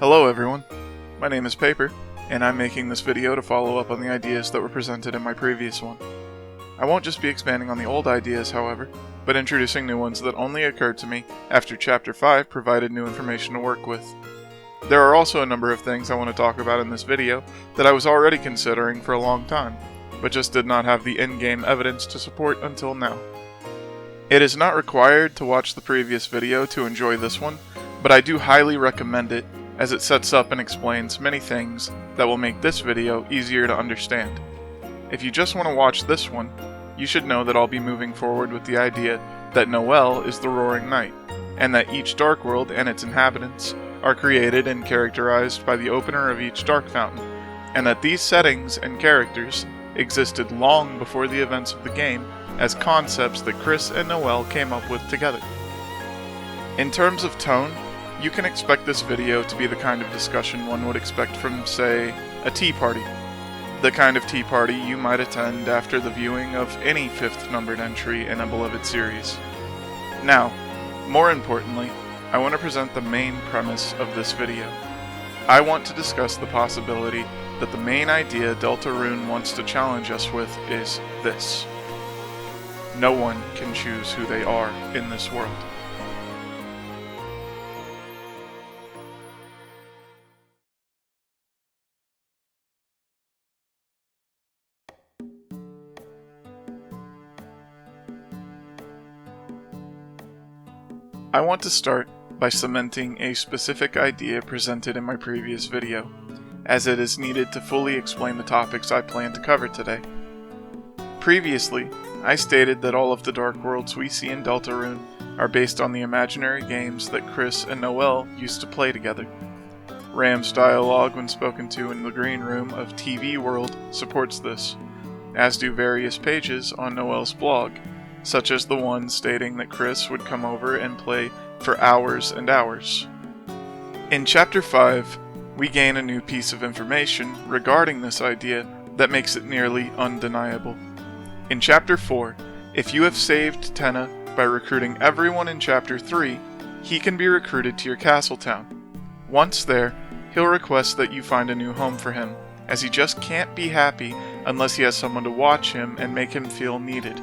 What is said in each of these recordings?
Hello everyone, my name is Paper, and I'm making this video to follow up on the ideas that were presented in my previous one. I won't just be expanding on the old ideas, however, but introducing new ones that only occurred to me after Chapter 5 provided new information to work with. There are also a number of things I want to talk about in this video that I was already considering for a long time, but just did not have the in-game evidence to support until now. It is not required to watch the previous video to enjoy this one, but I do highly recommend it as it sets up and explains many things that will make this video easier to understand. If you just want to watch this one, you should know that I'll be moving forward with the idea that Noel is the Roaring Night, and that each Dark World and its inhabitants are created and characterized by the opener of each Dark Fountain, and that these settings and characters existed long before the events of the game as concepts that Chris and Noel came up with together. In terms of tone, you can expect this video to be the kind of discussion one would expect from, say, a tea party. The kind of tea party you might attend after the viewing of any fifth numbered entry in a beloved series. Now, more importantly, I want to present the main premise of this video. I want to discuss the possibility that the main idea Deltarune wants to challenge us with is this: no one can choose who they are in this world. I want to start by cementing a specific idea presented in my previous video, as it is needed to fully explain the topics I plan to cover today. Previously, I stated that all of the Dark Worlds we see in Deltarune are based on the imaginary games that Chris and Noel used to play together. Ram's dialogue when spoken to in the green room of TV World supports this, as do various pages on Noel's blog, such as the one stating that Chris would come over and play for hours and hours. In Chapter 5, we gain a new piece of information regarding this idea that makes it nearly undeniable. In Chapter 4, if you have saved Tenna by recruiting everyone in Chapter 3, he can be recruited to your castle town. Once there, he'll request that you find a new home for him, as he just can't be happy unless he has someone to watch him and make him feel needed.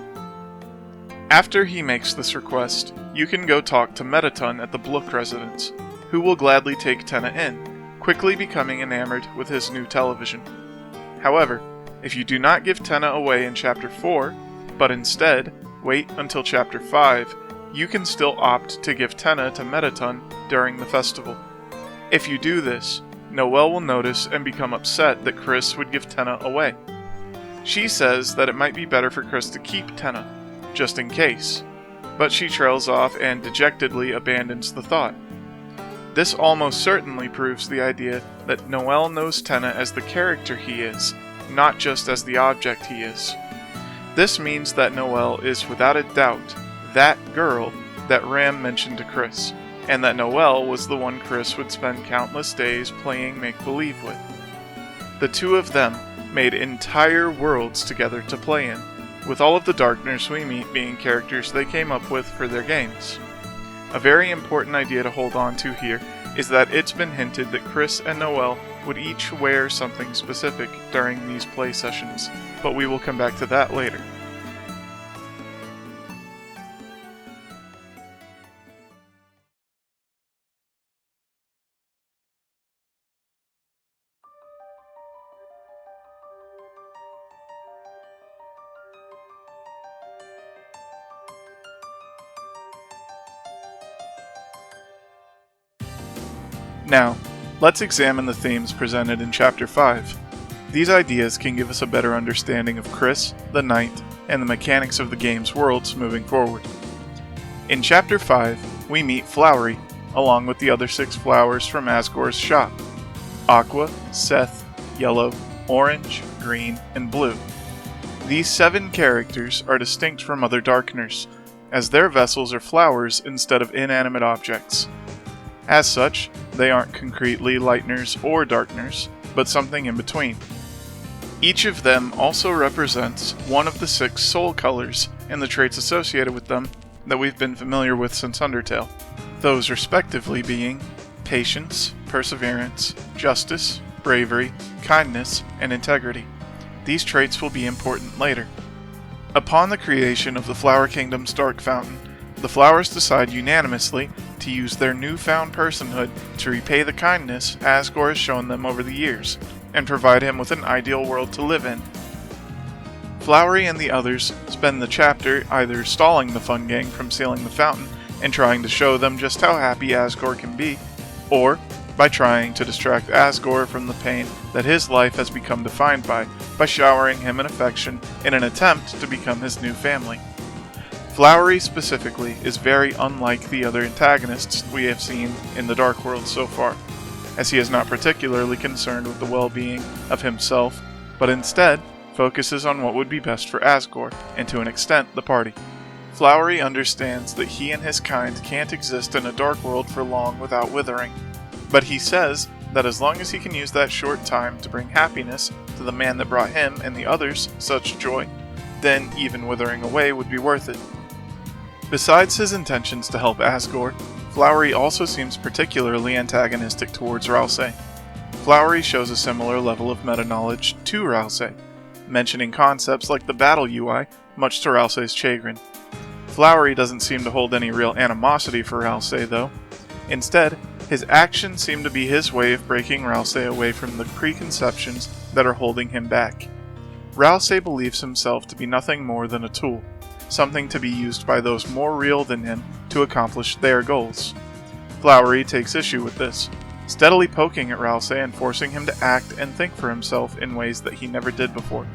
After he makes this request, you can go talk to Mettaton at the Blook residence, who will gladly take Tenna in, quickly becoming enamored with his new television. However, if you do not give Tenna away in Chapter 4, but instead wait until Chapter 5, you can still opt to give Tenna to Mettaton during the festival. If you do this, Noel will notice and become upset that Chris would give Tenna away. She says that it might be better for Chris to keep Tenna, just in case, but she trails off and dejectedly abandons the thought. This almost certainly proves the idea that Noel knows Tenna as the character he is, not just as the object he is. This means that Noel is without a doubt that girl that Ram mentioned to Chris, and that Noel was the one Chris would spend countless days playing make-believe with. The two of them made entire worlds together to play in, with all of the Darkners we meet being characters they came up with for their games. A very important idea to hold on to here is that it's been hinted that Chris and Noel would each wear something specific during these play sessions, but we will come back to that later. Now, let's examine the themes presented in Chapter 5. These ideas can give us a better understanding of Chris, the Knight, and the mechanics of the game's worlds moving forward. In Chapter 5, we meet Flowery, along with the other 6 flowers from Asgore's shop: Aqua, Seth, Yellow, Orange, Green, and Blue. These 7 characters are distinct from other Darkners, as their vessels are flowers instead of inanimate objects. As such, they aren't concretely Lightners or Darkners, but something in between. Each of them also represents one of the 6 soul colors and the traits associated with them that we've been familiar with since Undertale, those respectively being Patience, perseverance, justice, bravery, kindness, and integrity. These traits will be important later. Upon the creation of the Flower Kingdom's Dark Fountain, the flowers decide unanimously to use their newfound personhood to repay the kindness Asgore has shown them over the years, and provide him with an ideal world to live in. Flowery and the others spend the chapter either stalling the Fun Gang from sealing the fountain and trying to show them just how happy Asgore can be, or by trying to distract Asgore from the pain that his life has become defined by showering him in affection in an attempt to become his new family. Flowery specifically is very unlike the other antagonists we have seen in the Dark World so far, as he is not particularly concerned with the well-being of himself, but instead focuses on what would be best for Asgore, and to an extent the party. Flowery understands that he and his kind can't exist in a dark world for long without withering, but he says that as long as he can use that short time to bring happiness to the man that brought him and the others such joy, then even withering away would be worth it. Besides his intentions to help Asgore, Flowery also seems particularly antagonistic towards Ralsei. Flowery shows a similar level of meta-knowledge to Ralsei, mentioning concepts like the battle UI, much to Ralsei's chagrin. Flowery doesn't seem to hold any real animosity for Ralsei, though. Instead, his actions seem to be his way of breaking Ralsei away from the preconceptions that are holding him back. Ralsei believes himself to be nothing more than a tool, something to be used by those more real than him to accomplish their goals. Flowery takes issue with this, steadily poking at Ralsei and forcing him to act and think for himself in ways that he never did before.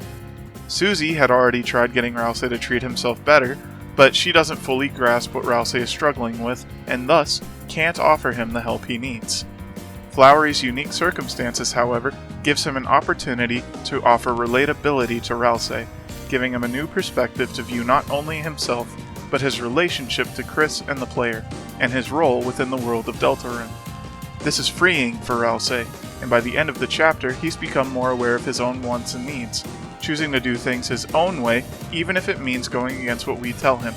Susie had already tried getting Ralsei to treat himself better, but she doesn't fully grasp what Ralsei is struggling with, and thus can't offer him the help he needs. Flowery's unique circumstances, however, gives him an opportunity to offer relatability to Ralsei, giving him a new perspective to view not only himself, but his relationship to Chris and the player, and his role within the world of Deltarune. This is freeing for Ralsei, and by the end of the chapter he's become more aware of his own wants and needs, choosing to do things his own way even if it means going against what we tell him.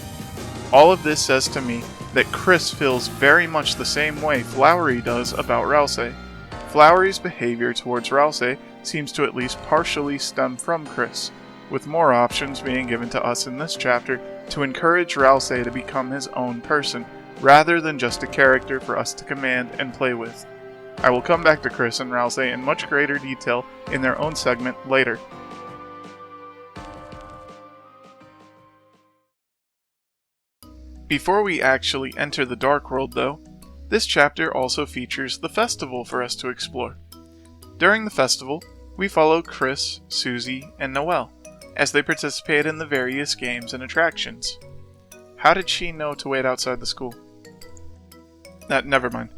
All of this says to me that Chris feels very much the same way Flowery does about Ralsei. Flowery's behavior towards Ralsei seems to at least partially stem from Chris, with more options being given to us in this chapter to encourage Ralsei to become his own person, rather than just a character for us to command and play with. I will come back to Chris and Ralsei in much greater detail in their own segment later. Before we actually enter the Dark World, though, this chapter also features the festival for us to explore. During the festival, we follow Chris, Susie, and Noelle as they participate in the various games and attractions. How did she know to wait outside the school? Never mind.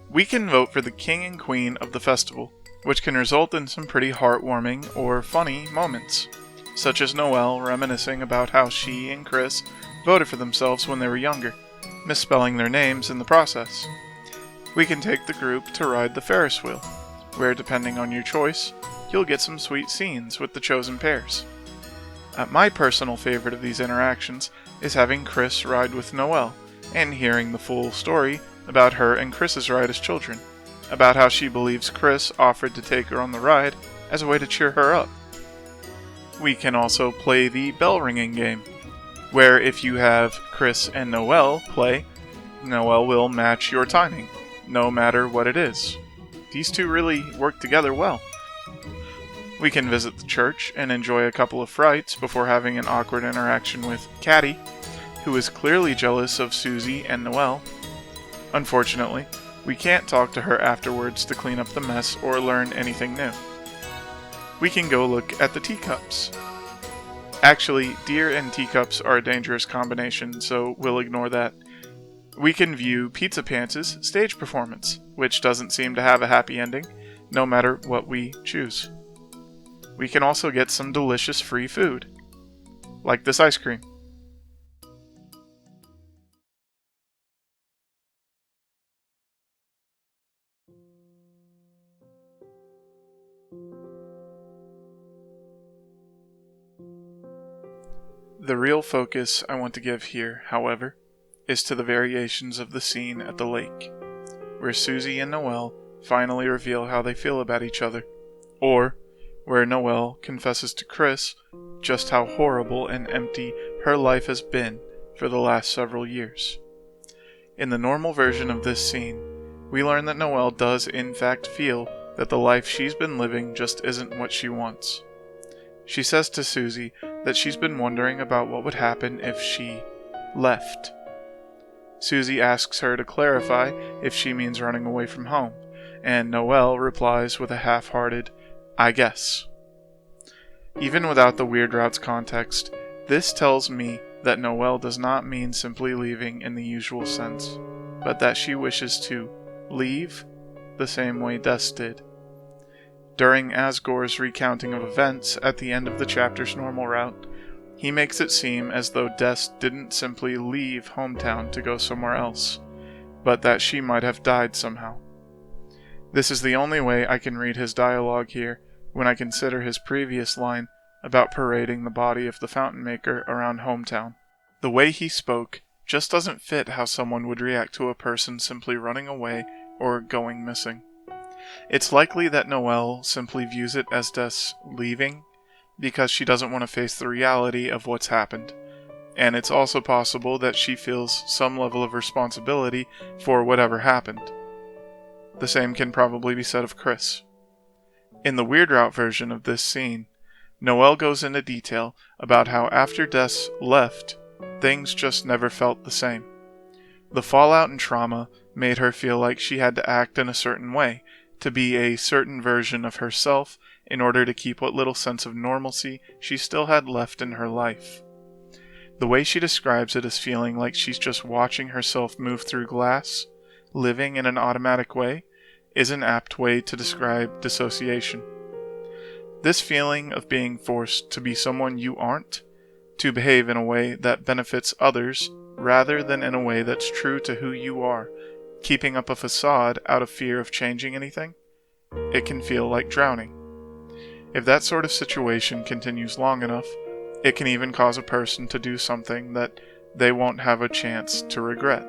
We can vote for the king and queen of the festival, which can result in some pretty heartwarming or funny moments, such as Noelle reminiscing about how she and Chris voted for themselves when they were younger, misspelling their names in the process. We can take the group to ride the Ferris wheel, where depending on your choice, you'll get some sweet scenes with the chosen pairs. My personal favorite of these interactions is having Chris ride with Noelle, and hearing the full story about her and Chris's ride as children, about how she believes Chris offered to take her on the ride as a way to cheer her up. We can also play the bell ringing game, where if you have Chris and Noelle play, Noelle will match your timing, no matter what it is. These two really work together well. We can visit the church and enjoy a couple of frights before having an awkward interaction with Caddy, who is clearly jealous of Susie and Noelle. Unfortunately, we can't talk to her afterwards to clean up the mess or learn anything new. We can go look at the teacups. Actually, deer and teacups are a dangerous combination, so we'll ignore that. We can view Pizza Pants' stage performance, which doesn't seem to have a happy ending, no matter what we choose. We can also get some delicious free food, like this ice cream. The real focus I want to give here, however, is to the variations of the scene at the lake, where Susie and Noelle finally reveal how they feel about each other, or where Noelle confesses to Chris just how horrible and empty her life has been for the last several years. In the normal version of this scene, we learn that Noelle does in fact feel that the life she's been living just isn't what she wants. She says to Susie that she's been wondering about what would happen if she left. Susie asks her to clarify if she means running away from home, and Noelle replies with a half-hearted, "I guess." Even without the Weird Route's context, this tells me that Noelle does not mean simply leaving in the usual sense, but that she wishes to leave the same way Des did. During Asgore's recounting of events at the end of the chapter's normal route, he makes it seem as though Des didn't simply leave hometown to go somewhere else, but that she might have died somehow. This is the only way I can read his dialogue here when I consider his previous line about parading the body of the fountain maker around hometown. The way he spoke just doesn't fit how someone would react to a person simply running away or going missing. It's likely that Noelle simply views it as Des leaving because she doesn't want to face the reality of what's happened, and it's also possible that she feels some level of responsibility for whatever happened. The same can probably be said of Chris. In the Weird Route version of this scene, Noelle goes into detail about how after Des left, things just never felt the same. The fallout and trauma made her feel like she had to act in a certain way, to be a certain version of herself in order to keep what little sense of normalcy she still had left in her life. The way she describes it as feeling like she's just watching herself move through glass, living in an automatic way, is an apt way to describe dissociation. This feeling of being forced to be someone you aren't, to behave in a way that benefits others rather than in a way that's true to who you are, keeping up a facade out of fear of changing anything, it can feel like drowning. If that sort of situation continues long enough, it can even cause a person to do something that they won't have a chance to regret.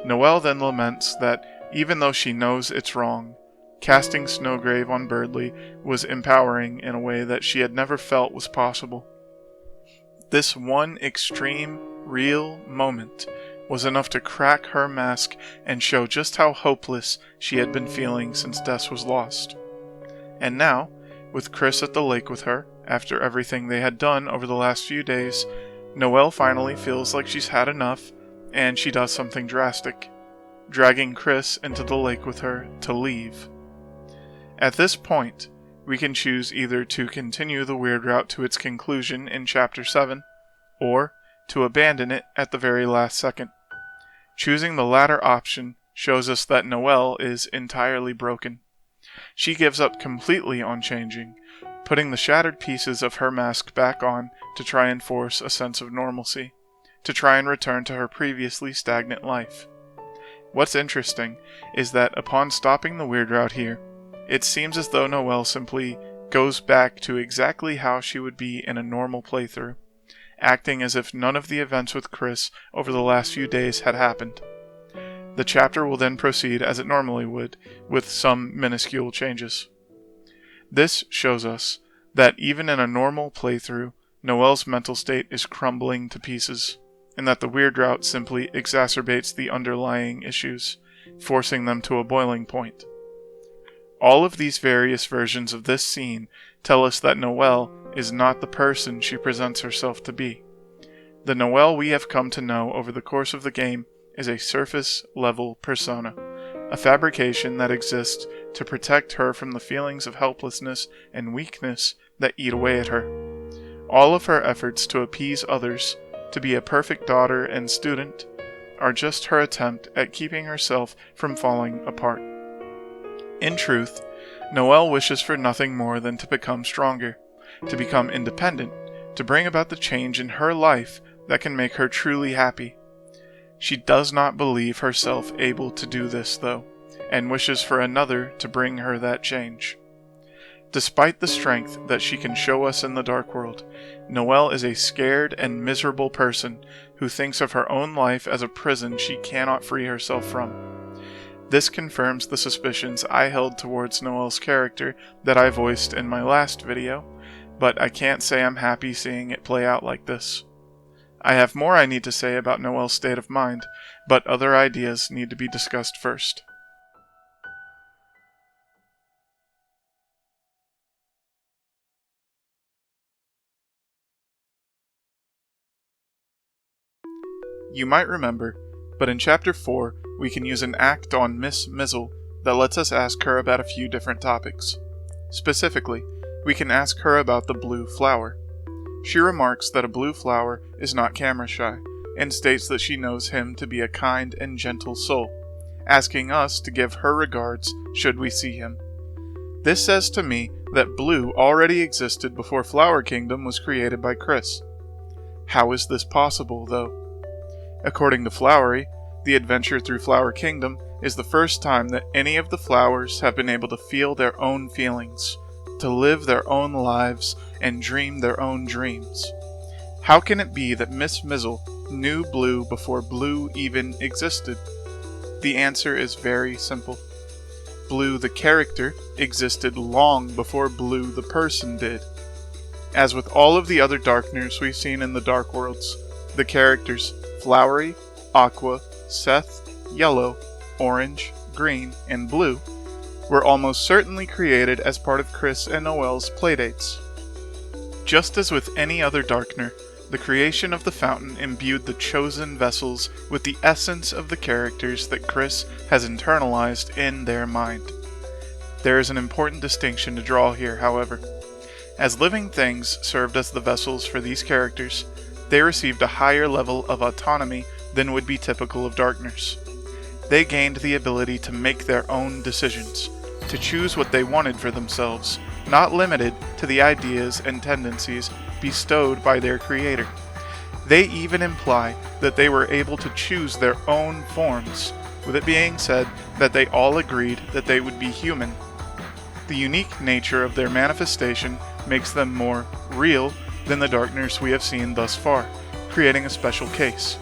Noelle then laments that even though she knows it's wrong, casting Snowgrave on Birdley was empowering in a way that she had never felt was possible. This one extreme, real moment was enough to crack her mask and show just how hopeless she had been feeling since Des was lost. And now, with Chris at the lake with her, after everything they had done over the last few days, Noelle finally feels like she's had enough, and she does something drastic, dragging Chris into the lake with her to leave. At this point, we can choose either to continue the Weird Route to its conclusion in Chapter 7, or to abandon it at the very last second. Choosing the latter option shows us that Noelle is entirely broken. She gives up completely on changing, putting the shattered pieces of her mask back on to try and force a sense of normalcy, to try and return to her previously stagnant life. What's interesting is that upon stopping the Weird Route here, it seems as though Noelle simply goes back to exactly how she would be in a normal playthrough, acting as if none of the events with Chris over the last few days had happened. The chapter will then proceed as it normally would, with some minuscule changes. This shows us that even in a normal playthrough, Noelle's mental state is crumbling to pieces, and that the Weird Route simply exacerbates the underlying issues, forcing them to a boiling point. All of these various versions of this scene tell us that Noelle is not the person she presents herself to be. The Noelle we have come to know over the course of the game is a surface-level persona, a fabrication that exists to protect her from the feelings of helplessness and weakness that eat away at her. All of her efforts to appease others, to be a perfect daughter and student, are just her attempt at keeping herself from falling apart. In truth, Noelle wishes for nothing more than to become stronger, to become independent, to bring about the change in her life that can make her truly happy. She does not believe herself able to do this, though, and wishes for another to bring her that change. Despite the strength that she can show us in the Dark World, Noelle is a scared and miserable person who thinks of her own life as a prison she cannot free herself from. This confirms the suspicions I held towards Noelle's character that I voiced in my last video, but I can't say I'm happy seeing it play out like this. I have more I need to say about Noelle's state of mind, but other ideas need to be discussed first. You might remember, but in Chapter 4, we can use an act on Miss Mizzle that lets us ask her about a few different topics. Specifically, we can ask her about the blue flower. She remarks that a blue flower is not camera shy, and states that she knows him to be a kind and gentle soul, asking us to give her regards should we see him. This says to me that blue already existed before Flower Kingdom was created by Chris. How is this possible, though? According to Flowery, the adventure through Flower Kingdom is the first time that any of the flowers have been able to feel their own feelings, to live their own lives, and dream their own dreams. How can it be that Miss Mizzle knew blue before blue even existed? The answer is very simple. Blue the character existed long before Blue the person did. As with all of the other Darkners we've seen in the Dark Worlds, the characters Flowery, Aqua, Seth, Yellow, Orange, Green, and Blue were almost certainly created as part of Chris and Noelle's playdates. Just as with any other Darkner, the creation of the fountain imbued the chosen vessels with the essence of the characters that Chris has internalized in their mind. There is an important distinction to draw here, however. As living things served as the vessels for these characters, they received a higher level of autonomy than would be typical of Darkners. They gained the ability to make their own decisions, to choose what they wanted for themselves, not limited to the ideas and tendencies bestowed by their creator. They even imply that they were able to choose their own forms, with it being said that they all agreed that they would be human. The unique nature of their manifestation makes them more real than the Darkners we have seen thus far, creating a special case.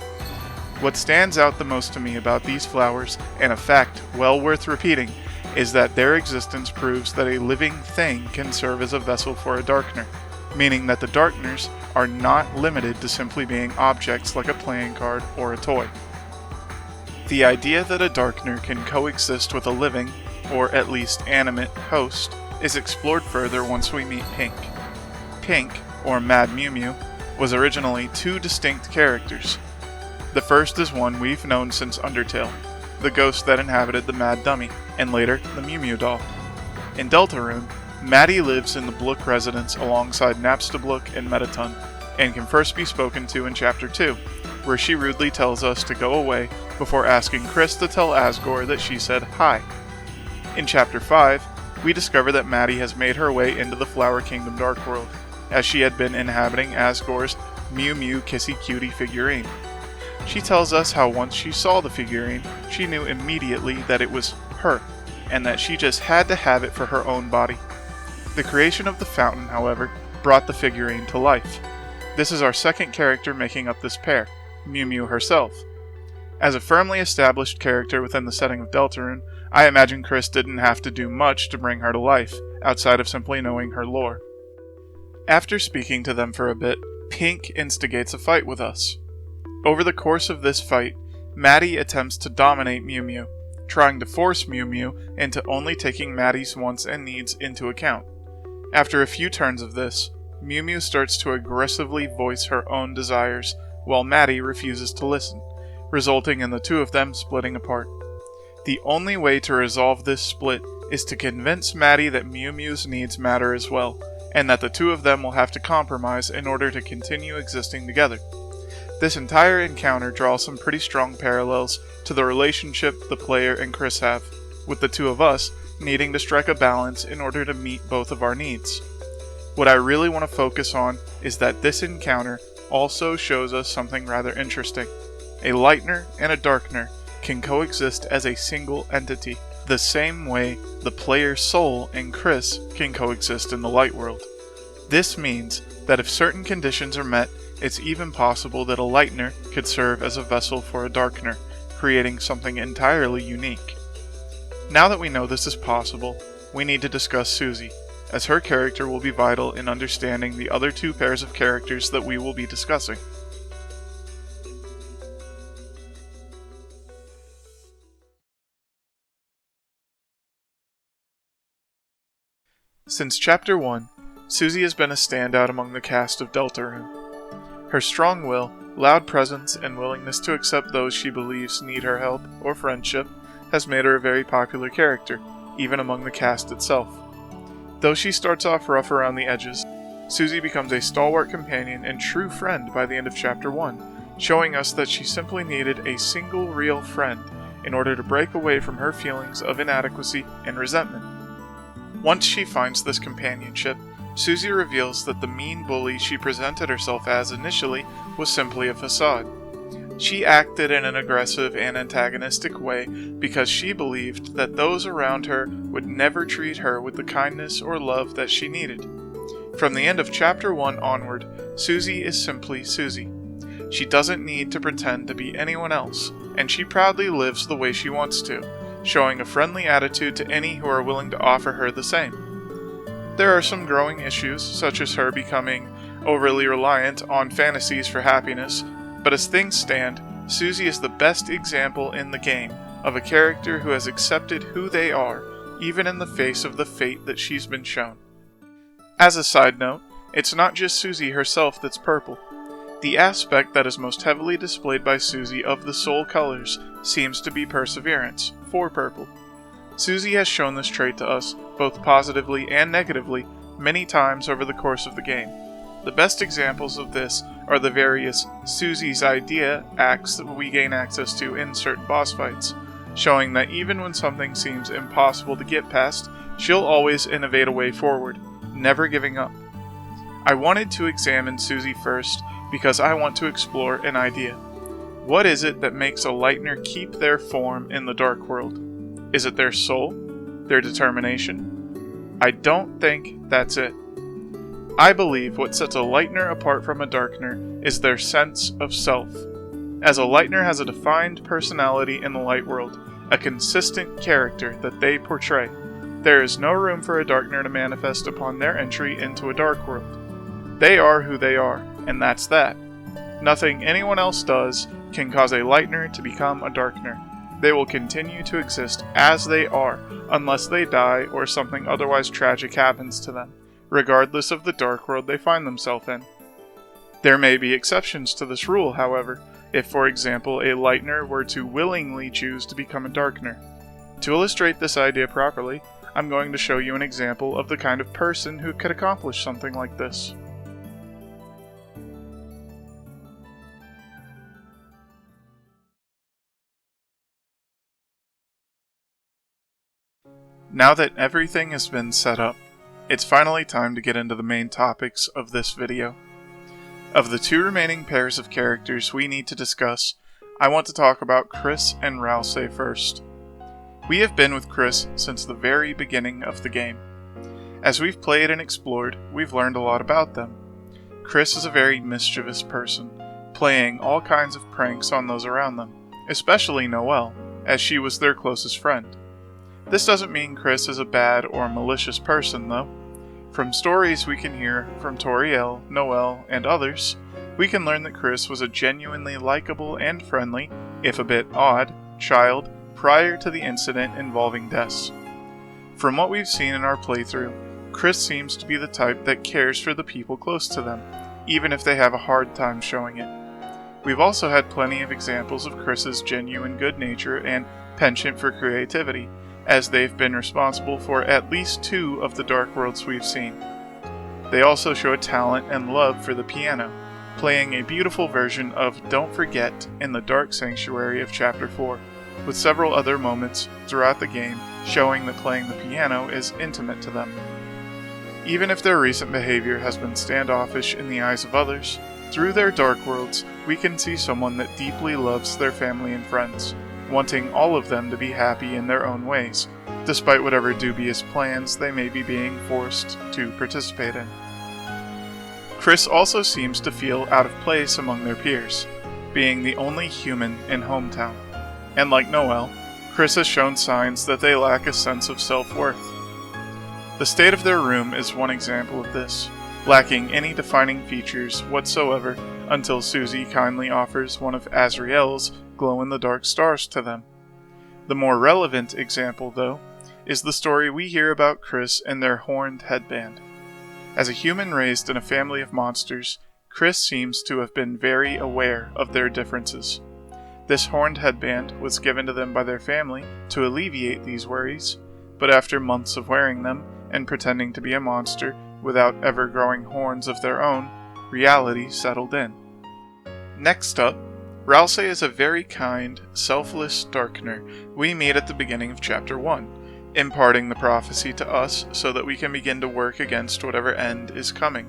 What stands out the most to me about these flowers, and a fact well worth repeating, is that their existence proves that a living thing can serve as a vessel for a Darkner, meaning that the Darkners are not limited to simply being objects like a playing card or a toy. The idea that a Darkner can coexist with a living, or at least animate, host is explored further once we meet Pink. Pink, or Mad Mew Mew, was originally two distinct characters. The first is one we've known since Undertale, the ghost that inhabited the Mad Dummy, and later the Mew Mew doll. In Deltarune, Maddie lives in the Blook residence alongside Napstablook and Mettaton, and can first be spoken to in Chapter 2, where she rudely tells us to go away before asking Chris to tell Asgore that she said hi. In Chapter 5, we discover that Maddie has made her way into the Flower Kingdom Dark World, as she had been inhabiting Asgore's Mew Mew Kissy Cutie figurine. She tells us how once she saw the figurine, she knew immediately that it was her, and that she just had to have it for her own body. The creation of the fountain, however, brought the figurine to life. This is our second character making up this pair, Mew Mew herself. As a firmly established character within the setting of Deltarune, I imagine Chris didn't have to do much to bring her to life, outside of simply knowing her lore. After speaking to them for a bit, Pink instigates a fight with us. Over the course of this fight, Maddie attempts to dominate Mew Mew, trying to force Mew Mew into only taking Maddie's wants and needs into account. After a few turns of this, Mew Mew starts to aggressively voice her own desires, while Maddie refuses to listen, resulting in the two of them splitting apart. The only way to resolve this split is to convince Maddie that Mew Mew's needs matter as well, and that the two of them will have to compromise in order to continue existing together. This entire encounter draws some pretty strong parallels to the relationship the player and Chris have, with the two of us needing to strike a balance in order to meet both of our needs. What I really want to focus on is that this encounter also shows us something rather interesting. A Lightner and a Darkner can coexist as a single entity, the same way the player's soul and Chris can coexist in the light world. This means that if certain conditions are met, it's even possible that a Lightner could serve as a vessel for a Darkner, creating something entirely unique. Now that we know this is possible, we need to discuss Susie, as her character will be vital in understanding the other two pairs of characters that we will be discussing. Since Chapter 1, Susie has been a standout among the cast of Deltarune. Her strong will, loud presence, and willingness to accept those she believes need her help or friendship has made her a very popular character, even among the cast itself. Though she starts off rough around the edges, Susie becomes a stalwart companion and true friend by the end of Chapter 1, showing us that she simply needed a single real friend in order to break away from her feelings of inadequacy and resentment. Once she finds this companionship, Susie reveals that the mean bully she presented herself as initially was simply a facade. She acted in an aggressive and antagonistic way because she believed that those around her would never treat her with the kindness or love that she needed. From the end of Chapter 1 onward, Susie is simply Susie. She doesn't need to pretend to be anyone else, and she proudly lives the way she wants to, showing a friendly attitude to any who are willing to offer her the same. There are some growing issues, such as her becoming overly reliant on fantasies for happiness, but as things stand, Susie is the best example in the game of a character who has accepted who they are, even in the face of the fate that she's been shown. As a side note, it's not just Susie herself that's purple. The aspect that is most heavily displayed by Susie of the soul colors seems to be perseverance, for purple. Susie has shown this trait to us, both positively and negatively, many times over the course of the game. The best examples of this are the various Susie's Idea acts that we gain access to in certain boss fights, showing that even when something seems impossible to get past, she'll always innovate a way forward, never giving up. I wanted to examine Susie first because I want to explore an idea. What is it that makes a Lightner keep their form in the Dark World? Is it their soul? Their determination? I don't think that's it. I believe what sets a Lightner apart from a Darkner is their sense of self. As a Lightner has a defined personality in the Light World, a consistent character that they portray, there is no room for a Darkner to manifest upon their entry into a Dark World. They are who they are, and that's that. Nothing anyone else does can cause a Lightner to become a Darkner. They will continue to exist as they are, unless they die or something otherwise tragic happens to them, regardless of the Dark World they find themselves in. There may be exceptions to this rule, however, if for example a Lightner were to willingly choose to become a Darkner. To illustrate this idea properly, I'm going to show you an example of the kind of person who could accomplish something like this. Now that everything has been set up, it's finally time to get into the main topics of this video. Of the two remaining pairs of characters we need to discuss, I want to talk about Chris and Rouse first. We have been with Chris since the very beginning of the game. As we've played and explored, we've learned a lot about them. Chris is a very mischievous person, playing all kinds of pranks on those around them, especially Noelle, as she was their closest friend. This doesn't mean Chris is a bad or malicious person, though. From stories we can hear from Toriel, Noelle, and others, we can learn that Chris was a genuinely likable and friendly, if a bit odd, child prior to the incident involving Des. From what we've seen in our playthrough, Chris seems to be the type that cares for the people close to them, even if they have a hard time showing it. We've also had plenty of examples of Chris's genuine good nature and penchant for creativity, as they've been responsible for at least 2 of the Dark Worlds we've seen. They also show a talent and love for the piano, playing a beautiful version of Don't Forget in the Dark Sanctuary of Chapter 4, with several other moments throughout the game showing that playing the piano is intimate to them. Even if their recent behavior has been standoffish in the eyes of others, through their Dark Worlds, we can see someone that deeply loves their family and friends, wanting all of them to be happy in their own ways, despite whatever dubious plans they may be being forced to participate in. Chris also seems to feel out of place among their peers, being the only human in Hometown. And like Noelle, Chris has shown signs that they lack a sense of self-worth. The state of their room is one example of this, lacking any defining features whatsoever until Susie kindly offers one of Azrael's glow-in-the-dark stars to them. The more relevant example, though, is the story we hear about Chris and their horned headband. As a human raised in a family of monsters, Chris seems to have been very aware of their differences. This horned headband was given to them by their family to alleviate these worries, but after months of wearing them and pretending to be a monster without ever growing horns of their own, reality settled in. Next up, Ralsei is a very kind, selfless Darkener we meet at the beginning of Chapter 1, imparting the prophecy to us so that we can begin to work against whatever end is coming.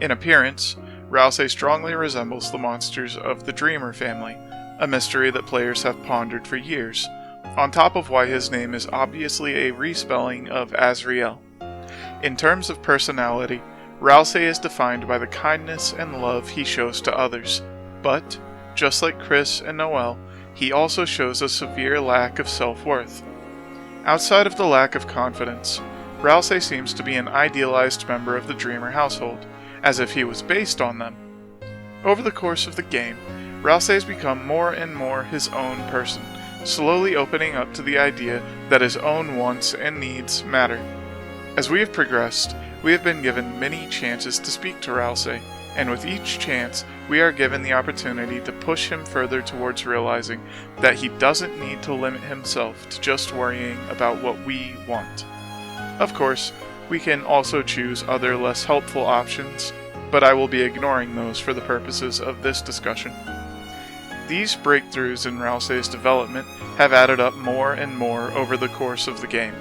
In appearance, Ralsei strongly resembles the monsters of the Dreamer family, a mystery that players have pondered for years, on top of why his name is obviously a respelling of Azrael. In terms of personality, Ralsei is defined by the kindness and love he shows to others, but, just like Chris and Noelle, he also shows a severe lack of self-worth. Outside of the lack of confidence, Ralsei seems to be an idealized member of the Dreamer household, as if he was based on them. Over the course of the game, Ralsei has become more and more his own person, slowly opening up to the idea that his own wants and needs matter. As we have progressed, we have been given many chances to speak to Ralsei, and with each chance, we are given the opportunity to push him further towards realizing that he doesn't need to limit himself to just worrying about what we want. Of course, we can also choose other less helpful options, but I will be ignoring those for the purposes of this discussion. These breakthroughs in Ralsei's development have added up more and more over the course of the game.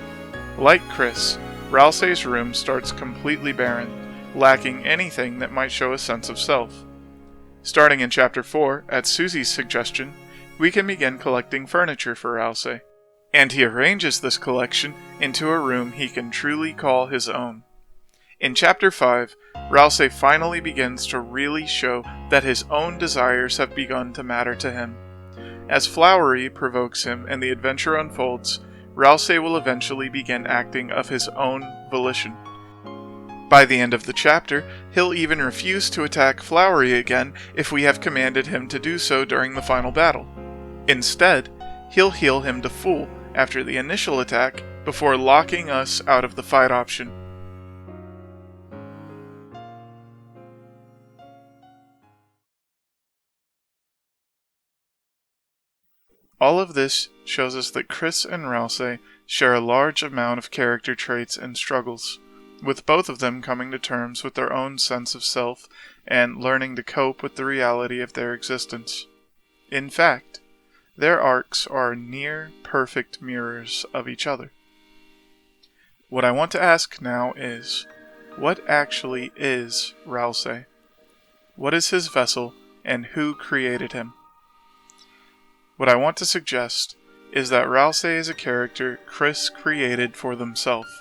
Like Chris, Ralsei's room starts completely barren, lacking anything that might show a sense of self. Starting in Chapter 4, at Susie's suggestion, we can begin collecting furniture for Ralsei, and he arranges this collection into a room he can truly call his own. In Chapter 5, Ralsei finally begins to really show that his own desires have begun to matter to him. As Flowery provokes him and the adventure unfolds, Ralsei will eventually begin acting of his own volition. By the end of the chapter, he'll even refuse to attack Flowery again if we have commanded him to do so during the final battle. Instead, he'll heal him to full after the initial attack before locking us out of the fight option. All of this shows us that Chris and Ralsei share a large amount of character traits and struggles, with both of them coming to terms with their own sense of self and learning to cope with the reality of their existence. In fact, their arcs are near perfect mirrors of each other. What I want to ask now is, what actually is Ralsei? What is his vessel, and who created him? What I want to suggest is that Ralsei is a character Chris created for themselves.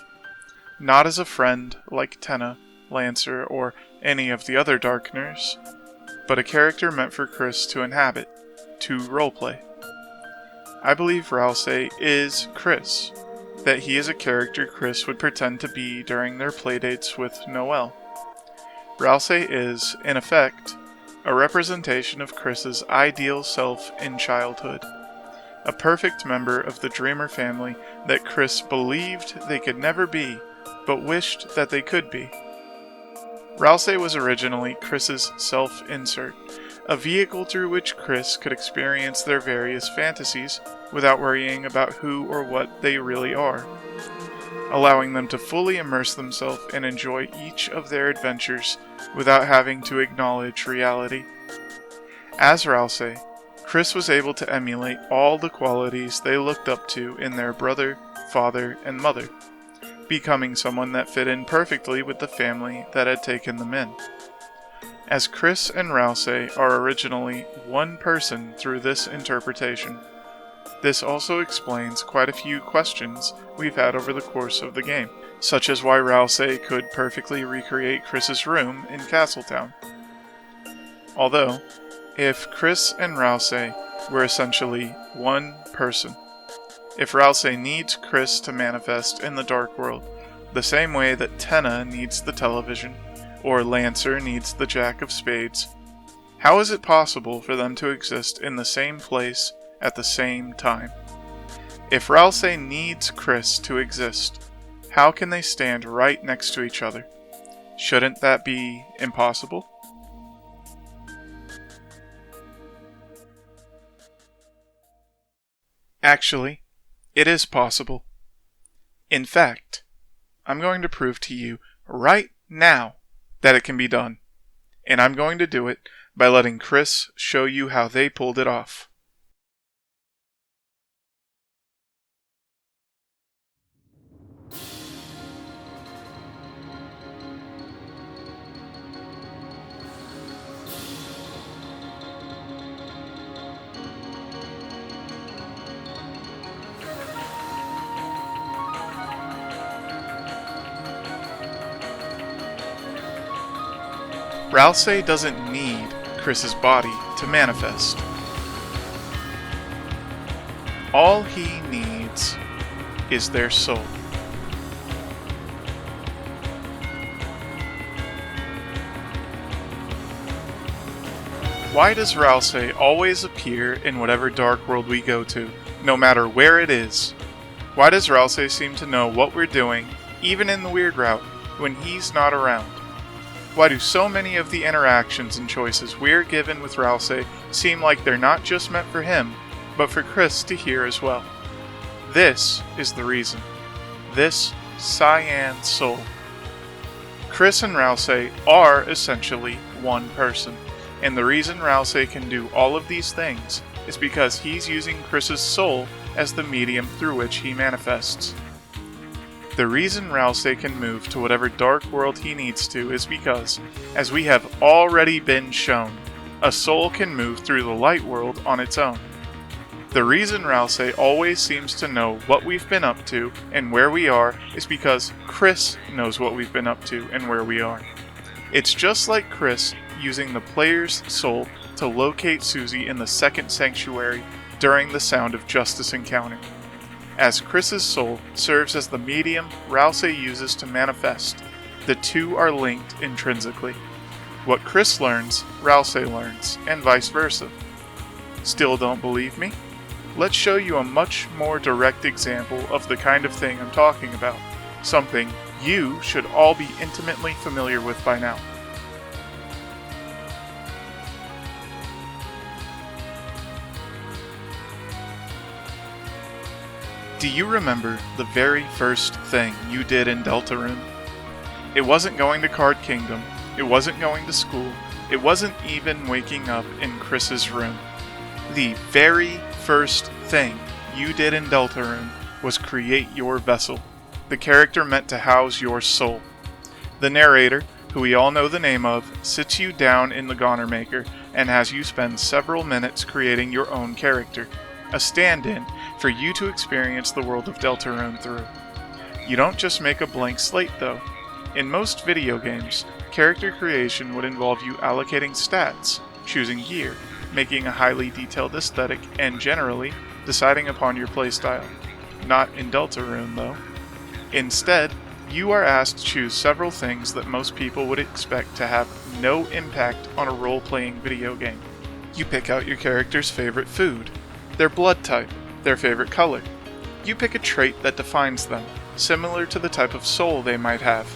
Not as a friend like Tenna, Lancer, or any of the other Darkeners, but a character meant for Chris to inhabit, to roleplay. I believe Ralsei is Chris, that he is a character Chris would pretend to be during their playdates with Noelle. Ralsei is, in effect, a representation of Chris's ideal self in childhood, a perfect member of the Dreamer family that Chris believed they could never be, but wished that they could be. Ralsei was originally Chris's self-insert, a vehicle through which Chris could experience their various fantasies without worrying about who or what they really are, allowing them to fully immerse themselves and enjoy each of their adventures without having to acknowledge reality. As Ralsei, Chris was able to emulate all the qualities they looked up to in their brother, father, and mother, becoming someone that fit in perfectly with the family that had taken them in. As Chris and Ralsei are originally one person through this interpretation, this also explains quite a few questions we've had over the course of the game, such as why Ralsei could perfectly recreate Chris's room in Castletown. Although, if Chris and Ralsei were essentially one person, If Ralsei needs Chris to manifest in the dark world, the same way that Tenna needs the television, or Lancer needs the Jack of Spades, how is it possible for them to exist in the same place at the same time? If Ralsei needs Chris to exist, how can they stand right next to each other? Shouldn't that be impossible? Actually, it is possible. In fact, I'm going to prove to you right now that it can be done. And I'm going to do it by letting Chris show you how they pulled it off. Ralsei doesn't need Chris's body to manifest. All he needs is their soul. Why does Ralsei always appear in whatever dark world we go to, no matter where it is? Why does Ralsei seem to know what we're doing, even in the weird route, when he's not around? Why do so many of the interactions and choices we're given with Ralsei seem like they're not just meant for him, but for Chris to hear as well? This is the reason. This cyan soul. Chris and Ralsei are essentially one person, and the reason Ralsei can do all of these things is because he's using Chris's soul as the medium through which he manifests. The reason Ralsei can move to whatever dark world he needs to is because, as we have already been shown, a soul can move through the light world on its own. The reason Ralsei always seems to know what we've been up to and where we are is because Chris knows what we've been up to and where we are. It's just like Chris using the player's soul to locate Susie in the second sanctuary during the Sound of Justice encounter. As Chris's soul serves as the medium Ralsei uses to manifest, the two are linked intrinsically. What Chris learns, Ralsei learns, and vice versa. Still don't believe me? Let's show you a much more direct example of the kind of thing I'm talking about, something you should all be intimately familiar with by now. Do you remember the very first thing you did in Deltarune? It wasn't going to Card Kingdom, it wasn't going to school, it wasn't even waking up in Chris's room. The very first thing you did in Deltarune was create your vessel, the character meant to house your soul. The narrator, who we all know the name of, sits you down in the Goner Maker and has you spend several minutes creating your own character, a stand-in for you to experience the world of Deltarune through. You don't just make a blank slate though. In most video games, character creation would involve you allocating stats, choosing gear, making a highly detailed aesthetic, and generally, deciding upon your playstyle. Not in Deltarune though. Instead, you are asked to choose several things that most people would expect to have no impact on a role-playing video game. You pick out your character's favorite food, their blood type, their favorite color. You pick a trait that defines them, similar to the type of soul they might have.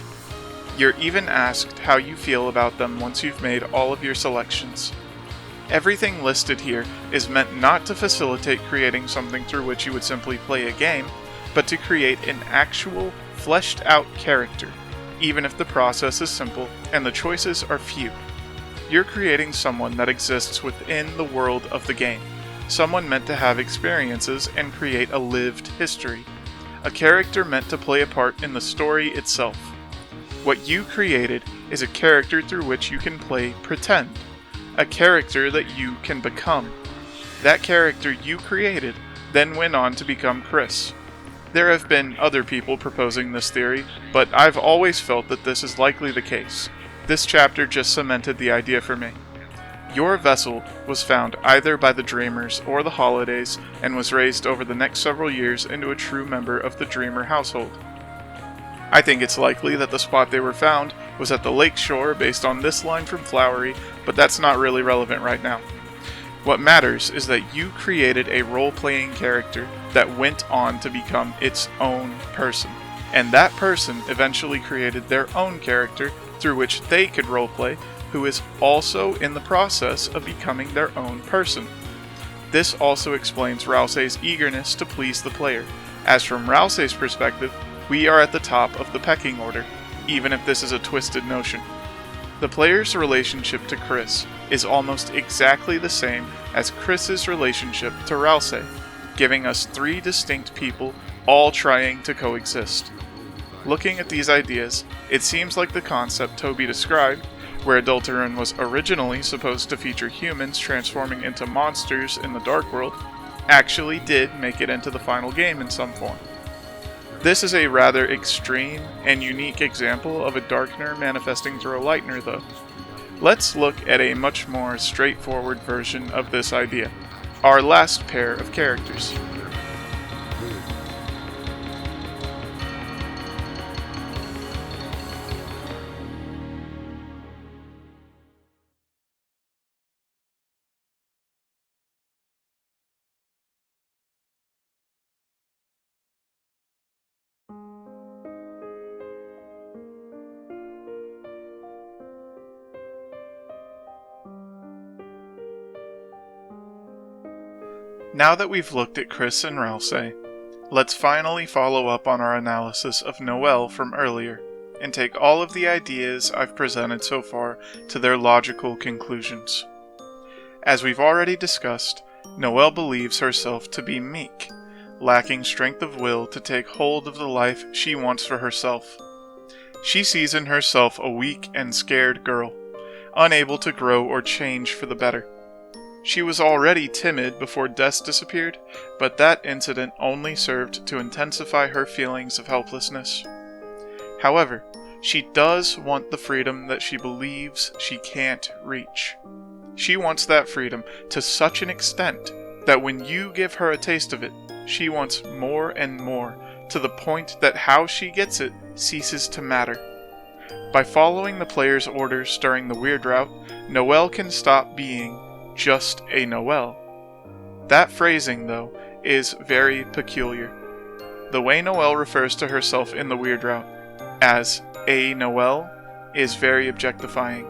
You're even asked how you feel about them once you've made all of your selections. Everything listed here is meant not to facilitate creating something through which you would simply play a game, but to create an actual, fleshed-out character, even if the process is simple and the choices are few. You're creating someone that exists within the world of the game. Someone meant to have experiences and create a lived history. A character meant to play a part in the story itself. What you created is a character through which you can play pretend. A character that you can become. That character you created then went on to become Chris. There have been other people proposing this theory, but I've always felt that this is likely the case. This chapter just cemented the idea for me. Your vessel was found either by the Dreamers or the Holidays and was raised over the next several years into a true member of the Dreamer household. I think it's likely that the spot they were found was at the lake shore based on this line from Flowery, but that's not really relevant right now. What matters is that you created a role-playing character that went on to become its own person, and that person eventually created their own character through which they could roleplay, who is also in the process of becoming their own person. This also explains Rousey's eagerness to please the player, as from Rousey's perspective, we are at the top of the pecking order, even if this is a twisted notion. The player's relationship to Chris is almost exactly the same as Chris's relationship to Rousey, giving us three distinct people all trying to coexist. Looking at these ideas, it seems like the concept Toby described, where Deltarune was originally supposed to feature humans transforming into monsters in the Dark World, actually did make it into the final game in some form. This is a rather extreme and unique example of a Darkener manifesting through a Lightener though. Let's look at a much more straightforward version of this idea, our last pair of characters. Now that we've looked at Chris and Rousey, let's finally follow up on our analysis of Noelle from earlier, and take all of the ideas I've presented so far to their logical conclusions. As we've already discussed, Noelle believes herself to be meek, lacking strength of will to take hold of the life she wants for herself. She sees in herself a weak and scared girl, unable to grow or change for the better. She was already timid before Des disappeared, but that incident only served to intensify her feelings of helplessness. However, she does want the freedom that she believes she can't reach. She wants that freedom to such an extent that when you give her a taste of it, she wants more and more, to the point that how she gets it ceases to matter. By following the player's orders during the weird route, Noelle can stop being just a Noelle. That phrasing, though, is very peculiar. The way Noelle refers to herself in the weird route, as a Noelle, is very objectifying.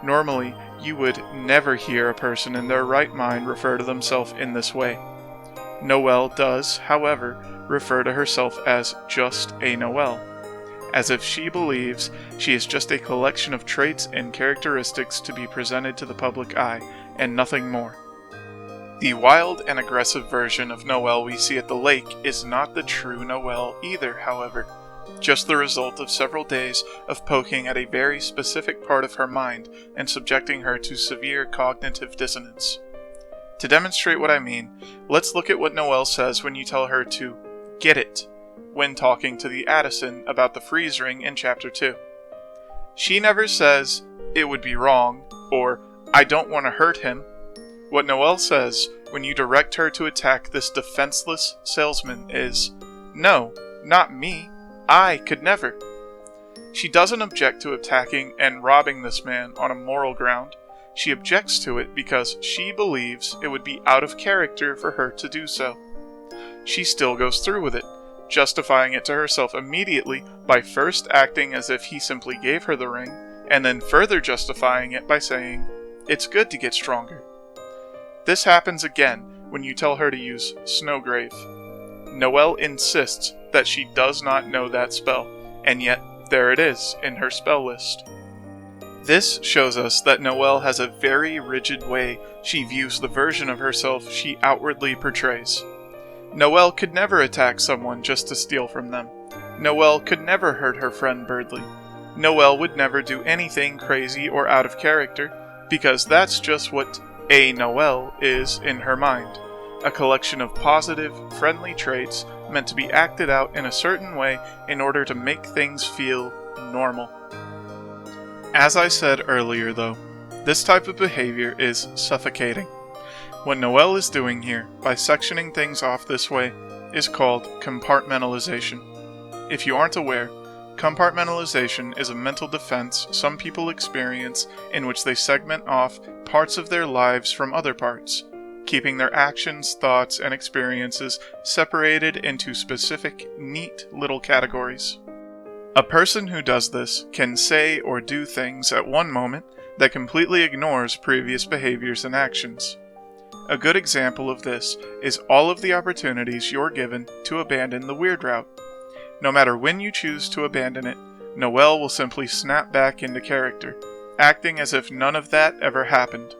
Normally, you would never hear a person in their right mind refer to themselves in this way. Noelle does, however, refer to herself as just a Noelle, as if she believes she is just a collection of traits and characteristics to be presented to the public eye, and nothing more. The wild and aggressive version of Noelle we see at the lake is not the true Noelle either, however, just the result of several days of poking at a very specific part of her mind and subjecting her to severe cognitive dissonance. To demonstrate what I mean, let's look at what Noelle says when you tell her to get it when talking to the Addison about the freeze ring in Chapter 2. She never says, "It would be wrong," or "I don't want to hurt him." What Noelle says when you direct her to attack this defenseless salesman is, "No, not me. I could never." She doesn't object to attacking and robbing this man on a moral ground. She objects to it because she believes it would be out of character for her to do so. She still goes through with it, justifying it to herself immediately by first acting as if he simply gave her the ring, and then further justifying it by saying, "It's good to get stronger." This happens again when you tell her to use Snowgrave. Noelle insists that she does not know that spell, and yet there it is in her spell list. This shows us that Noelle has a very rigid way she views the version of herself she outwardly portrays. Noelle could never attack someone just to steal from them. Noelle could never hurt her friend Birdley. Noelle would never do anything crazy or out of character, because that's just what a Noelle is in her mind. A collection of positive, friendly traits meant to be acted out in a certain way in order to make things feel normal. As I said earlier though, This type of behavior is suffocating. What Noelle is doing here, by sectioning things off this way, is called compartmentalization. If you aren't aware, compartmentalization is a mental defense some people experience in which they segment off parts of their lives from other parts, keeping their actions, thoughts, and experiences separated into specific, neat little categories. A person who does this can say or do things at one moment that completely ignores previous behaviors and actions. A good example of this is all of the opportunities you're given to abandon the weird route. No matter when you choose to abandon it, Noelle will simply snap back into character, acting as if none of that ever happened.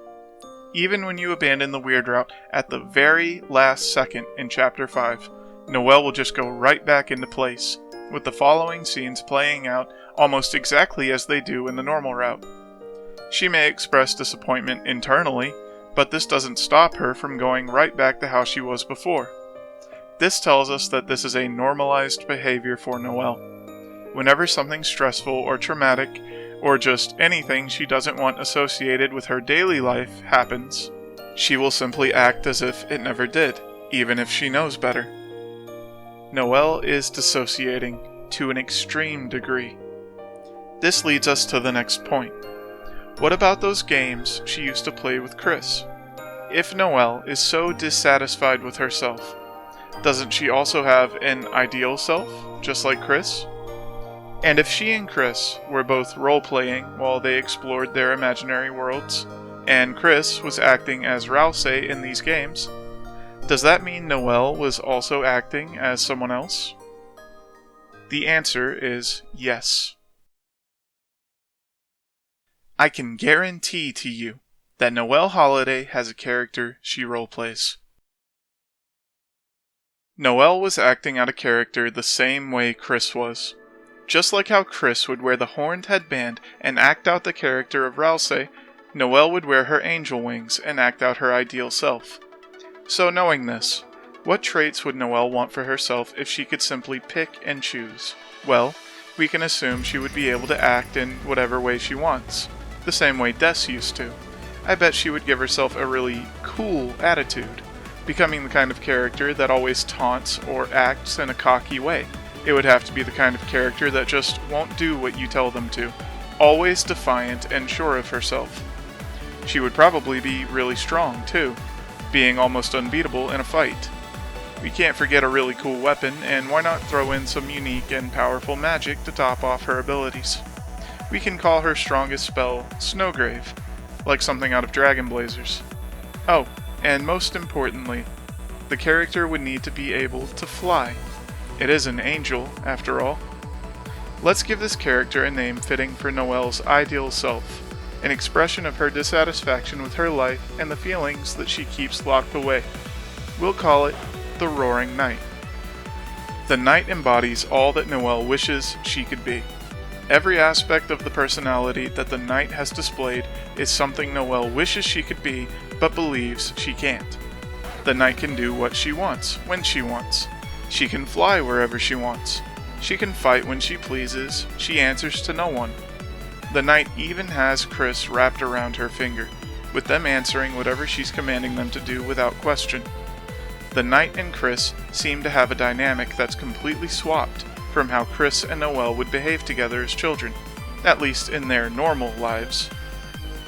Even when you abandon the weird route at the very last second in Chapter 5, Noelle will just go right back into place, with the following scenes playing out almost exactly as they do in the normal route. She may express disappointment internally, but this doesn't stop her from going right back to how she was before. This tells us that this is a normalized behavior for Noelle. Whenever something stressful or traumatic, or just anything she doesn't want associated with her daily life happens, she will simply act as if it never did, even if she knows better. Noelle is dissociating to an extreme degree. This leads us to the next point. What about those games she used to play with Chris? If Noelle is so dissatisfied with herself, doesn't she also have an ideal self, just like Chris? And if she and Chris were both role-playing while they explored their imaginary worlds, and Chris was acting as Rouse in these games, does that mean Noelle was also acting as someone else? The answer is yes. I can guarantee to you that Noelle Holiday has a character she roleplays. Noelle was acting out a character the same way Chris was. Just like how Chris would wear the horned headband and act out the character of Rouse, Noelle would wear her angel wings and act out her ideal self. So knowing this, what traits would Noelle want for herself if she could simply pick and choose? Well, we can assume she would be able to act in whatever way she wants, the same way Des used to. I bet she would give herself a really cool attitude, becoming the kind of character that always taunts or acts in a cocky way. It would have to be the kind of character that just won't do what you tell them to, always defiant and sure of herself. She would probably be really strong too, being almost unbeatable in a fight. We can't forget a really cool weapon, and why not throw in some unique and powerful magic to top off her abilities? We can call her strongest spell Snowgrave, like something out of Dragon Blazers. Oh, and most importantly, the character would need to be able to fly. It is an angel, after all. Let's give this character a name fitting for Noelle's ideal self, an expression of her dissatisfaction with her life and the feelings that she keeps locked away. We'll call it the Roaring Knight. The Knight embodies all that Noelle wishes she could be. Every aspect of the personality that the Knight has displayed is something Noelle wishes she could be, but believes she can't. The Knight can do what she wants, when she wants. She can fly wherever she wants. She can fight when she pleases. She answers to no one. The Knight even has Chris wrapped around her finger, with them answering whatever she's commanding them to do without question. The Knight and Chris seem to have a dynamic that's completely swapped from how Chris and Noelle would behave together as children, at least in their normal lives.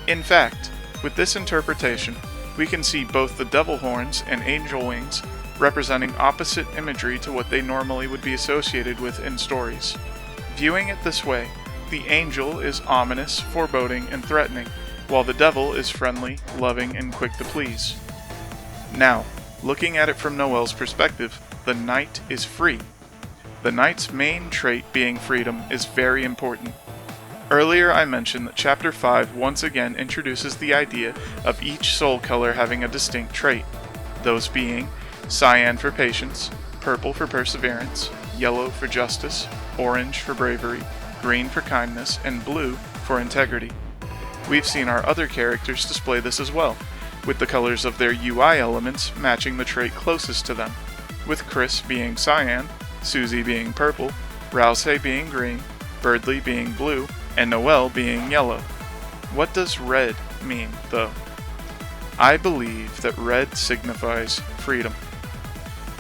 In fact, with this interpretation, we can see both the devil horns and angel wings representing opposite imagery to what they normally would be associated with in stories. Viewing it this way, the angel is ominous, foreboding, and threatening, while the devil is friendly, loving, and quick to please. Now, looking at it from Noelle's perspective, the Knight is free. The Knight's main trait being freedom is very important. Earlier I mentioned that Chapter 5 once again introduces the idea of each soul color having a distinct trait, those being cyan for patience, purple for perseverance, yellow for justice, orange for bravery, green for kindness, and blue for integrity. We've seen our other characters display this as well, with the colors of their UI elements matching the trait closest to them, with Chris being cyan, Susie being purple, Rouse being green, Birdley being blue, and Noelle being yellow. What does red mean, though? I believe that red signifies freedom.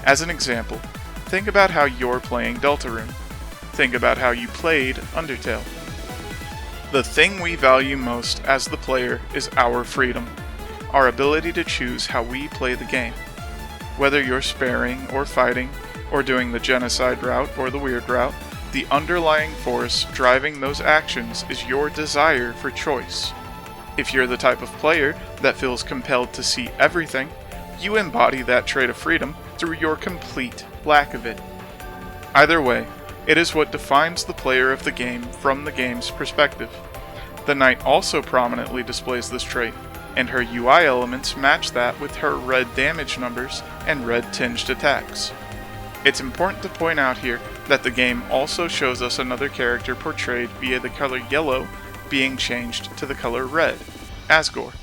As an example, think about how you're playing Deltarune. Think about how you played Undertale. The thing we value most as the player is our freedom, our ability to choose how we play the game. Whether you're sparing or fighting, or doing the genocide route or the weird route, the underlying force driving those actions is your desire for choice. If you're the type of player that feels compelled to see everything, you embody that trait of freedom through your complete lack of it. Either way, it is what defines the player of the game from the game's perspective. The Knight also prominently displays this trait, and her UI elements match that with her red damage numbers and red tinged attacks. It's important to point out here that the game also shows us another character portrayed via the color yellow being changed to the color red, Asgore.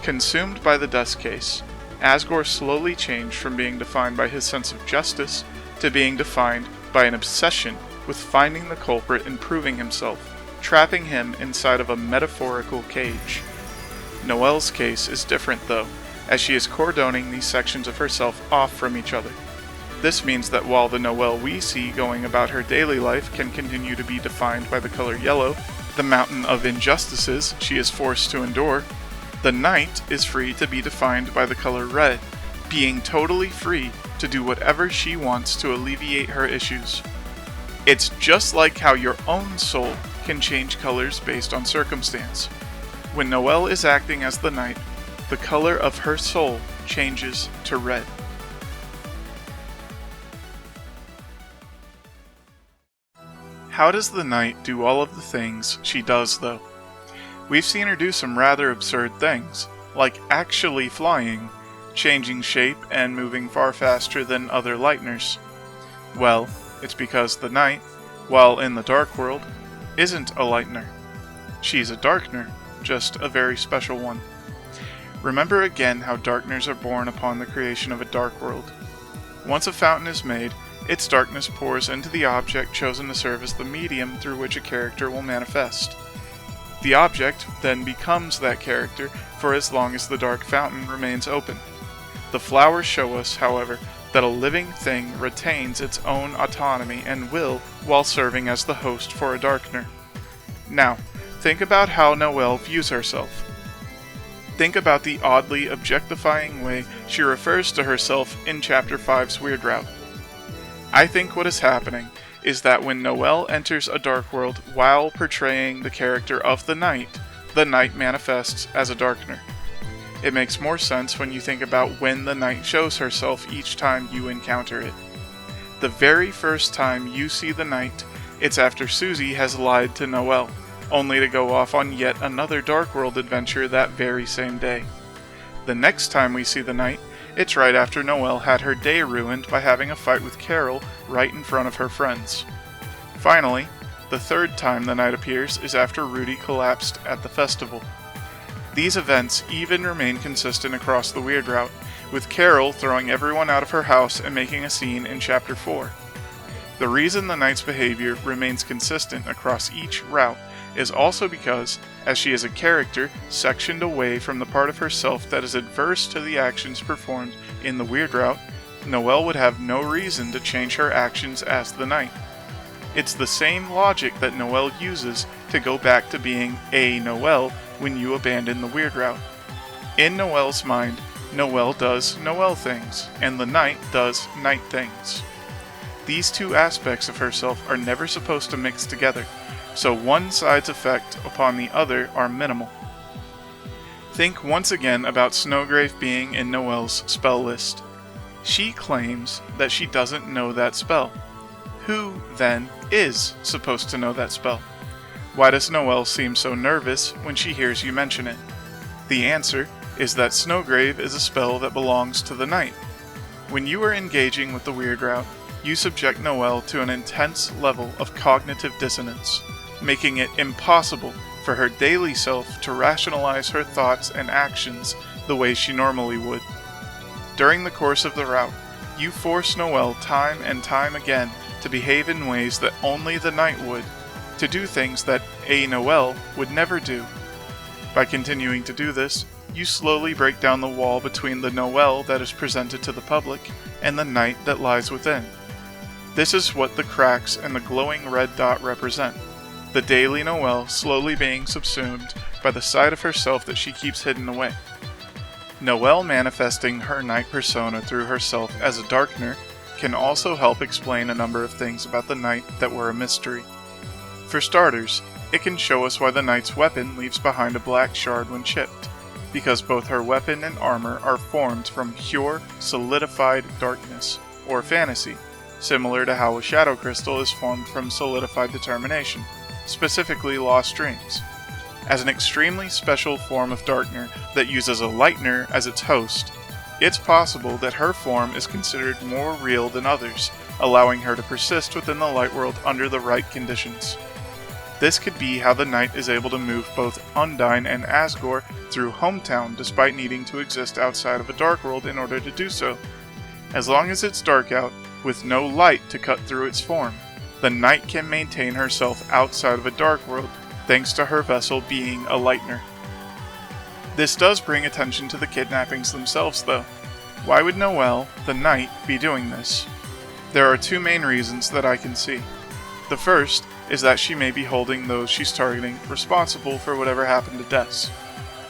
Consumed by the dust case, Asgore slowly changed from being defined by his sense of justice to being defined by an obsession with finding the culprit and proving himself, trapping him inside of a metaphorical cage. Noelle's case is different though, as she is cordoning these sections of herself off from each other. This means that while the Noelle we see going about her daily life can continue to be defined by the color yellow, the mountain of injustices she is forced to endure, the Knight is free to be defined by the color red, being totally free to do whatever she wants to alleviate her issues. It's just like how your own soul can change colors based on circumstance. When Noelle is acting as the Knight, the color of her soul changes to red. How does the Knight do all of the things she does, though? We've seen her do some rather absurd things, like actually flying, changing shape, and moving far faster than other Lightners. Well, it's because the Knight, while in the Dark World, isn't a Lightner. She's a Darkner, just a very special one. Remember again how Darkners are born upon the creation of a Dark World. Once a fountain is made, its darkness pours into the object chosen to serve as the medium through which a character will manifest. The object then becomes that character for as long as the dark fountain remains open. The flowers show us, however, that a living thing retains its own autonomy and will while serving as the host for a Darkner. Now, think about how Noelle views herself. Think about the oddly objectifying way she refers to herself in Chapter 5's Weird Route. I think what is happening is that when Noelle enters a Dark World while portraying the character of the Knight manifests as a Darkner. It makes more sense when you think about when the Knight shows herself each time you encounter it. The very first time you see the Knight, it's after Susie has lied to Noelle, only to go off on yet another Dark World adventure that very same day. The next time we see the Knight, it's right after Noelle had her day ruined by having a fight with Carol right in front of her friends. Finally, the third time the Knight appears is after Rudy collapsed at the festival. These events even remain consistent across the Weird Route, with Carol throwing everyone out of her house and making a scene in Chapter 4. The reason the Knight's behavior remains consistent across each route is also because, as she is a character sectioned away from the part of herself that is adverse to the actions performed in the Weird Route, Noelle would have no reason to change her actions as the Knight. It's the same logic that Noelle uses to go back to being a Noelle when you abandon the Weird Route. In Noelle's mind, Noelle does Noelle things, and the Knight does Knight things. These two aspects of herself are never supposed to mix together, so one side's effect upon the other are minimal. Think once again about Snowgrave being in Noelle's spell list. She claims that she doesn't know that spell. Who, then, is supposed to know that spell? Why does Noelle seem so nervous when she hears you mention it? The answer is that Snowgrave is a spell that belongs to the Knight. When you are engaging with the Weird Route, you subject Noelle to an intense level of cognitive dissonance, making it impossible for her daily self to rationalize her thoughts and actions the way she normally would. During the course of the route, you force Noelle time and time again to behave in ways that only the Knight would, to do things that a Noelle would never do. By continuing to do this, you slowly break down the wall between the Noelle that is presented to the public and the night that lies within. This is what the cracks and the glowing red dot represent. The daily Noelle slowly being subsumed by the side of herself that she keeps hidden away. Noelle manifesting her night persona through herself as a darkener can also help explain a number of things about the night that were a mystery. For starters, it can show us why the knight's weapon leaves behind a black shard when chipped, because both her weapon and armor are formed from pure, solidified darkness, or fantasy, similar to how a shadow crystal is formed from solidified determination, specifically lost dreams. As an extremely special form of darkener that uses a lightener as its host, it's possible that her form is considered more real than others, allowing her to persist within the light world under the right conditions. This could be how the knight is able to move both Undine and Asgore through Hometown despite needing to exist outside of a dark world in order to do so. As long as it's dark out, with no light to cut through its form, the knight can maintain herself outside of a dark world thanks to her vessel being a lightener. This does bring attention to the kidnappings themselves though. Why would Noelle, the knight, be doing this? There are two main reasons that I can see. The first is that she may be holding those she's targeting responsible for whatever happened to Des.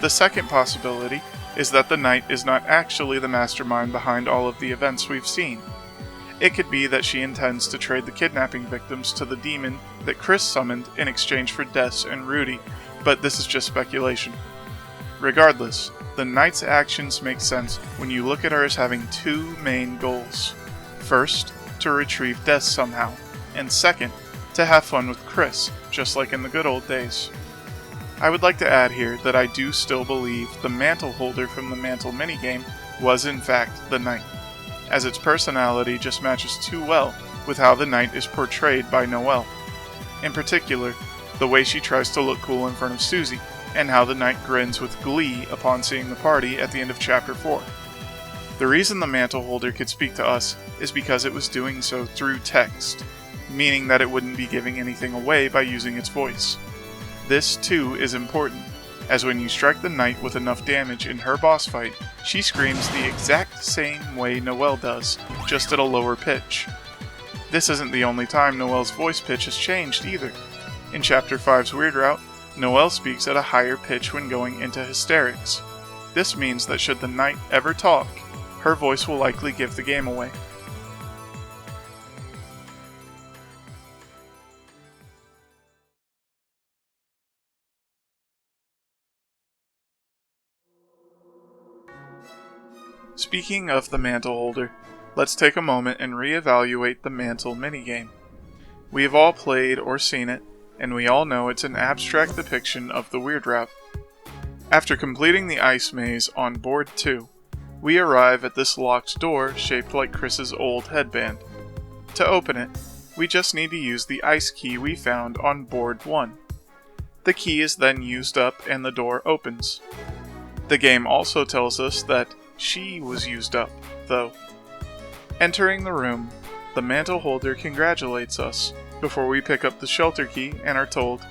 The second possibility is that the knight is not actually the mastermind behind all of the events we've seen. It could be that she intends to trade the kidnapping victims to the demon that Chris summoned in exchange for Des and Rudy, but this is just speculation. Regardless, the knight's actions make sense when you look at her as having two main goals. First, to retrieve Des somehow, and second, to have fun with Chris, just like in the good old days. I would like to add here that I do still believe the mantle holder from the mantle minigame was in fact the knight, as its personality just matches too well with how the knight is portrayed by Noelle. In particular, the way she tries to look cool in front of Susie, and how the knight grins with glee upon seeing the party at the end of Chapter 4. The reason the mantle holder could speak to us is because it was doing so through text, meaning that it wouldn't be giving anything away by using its voice. This too is important, as when you strike the knight with enough damage in her boss fight, she screams the exact same way Noelle does, just at a lower pitch. This isn't the only time Noelle's voice pitch has changed either. In Chapter 5's Weird Route, Noelle speaks at a higher pitch when going into hysterics. This means that should the knight ever talk, her voice will likely give the game away. Speaking of the mantle holder, let's take a moment and reevaluate the mantle minigame. We have all played or seen it, and we all know it's an abstract depiction of the Weird Route. After completing the ice maze on board 2, we arrive at this locked door shaped like Chris's old headband. To open it, we just need to use the ice key we found on board 1. The key is then used up and the door opens. The game also tells us that she was used up, though. Entering the room, the mantle holder congratulates us before we pick up the shelter key and are told,